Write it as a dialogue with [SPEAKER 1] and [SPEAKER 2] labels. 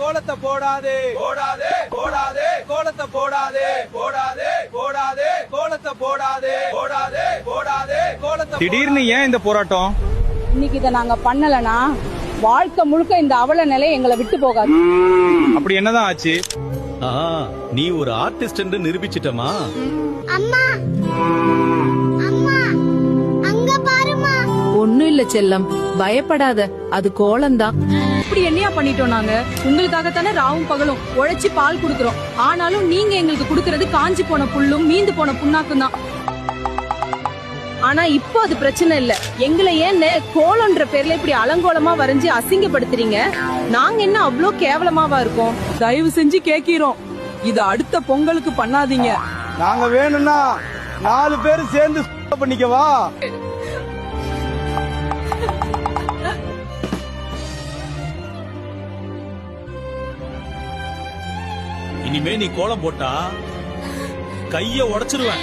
[SPEAKER 1] கோலத்தை போடாதே போடாதே போடாதே கோலத்தை போடாதே போடாதே போடாதே கோலத்தை போடாதே போடாதே போடாதே கோலத்தை. திடீர்னு ஏன் இந்த போராட்டம்?
[SPEAKER 2] இன்னைக்கு இதை நாங்க பண்ணலனா வாழ்க்கை முழுக்க இந்த அவல நிலை எங்களை விட்டு போகாது.
[SPEAKER 1] அப்படி என்னதான் ஆச்சு?
[SPEAKER 3] நீ ஒரு ஆர்டிஸ்ட் என்று நிரூபிச்சிட்டமா?
[SPEAKER 4] அம்மா அம்மா அங்க பாருமா.
[SPEAKER 5] ஒண்ணும் இல்ல செல்லம், பயப்படாத, அது கோலம்தான்.
[SPEAKER 2] இப்படி என்னையா பண்ணிட்டோம் நாங்க? உங்களுக்காகத்தானே ராவும் பகலும் உழைச்சி பால் குடுக்கறோம். ஆனாலும் நீங்க எங்களுக்கு குடுக்கறது காஞ்சி போன புல்லும் மீந்து போன புண்ணாக்கும் தான். ஆனா இப்போ அது பிரச்சனை இல்ல. எங்களை ஏன் கோலம்ன்ற பேர்ல இப்படி அலங்கோலமா வரைஞ்சு அசிங்கப்படுத்துறீங்க? நாங்க என்ன அவ்வளோ கேவலமாவா இருக்கோம்?
[SPEAKER 6] தயவு செஞ்சு கேக்கிறோம், இது அடுத்த பொங்கலுக்கு பண்ணாதீங்க.
[SPEAKER 1] நாங்க வேணும்னா 4 பேர் சேர்ந்து பண்ணிக்கவா?
[SPEAKER 3] இனிமே நீ கோலம் போட்டா கைய உடைச்சிருவேன்.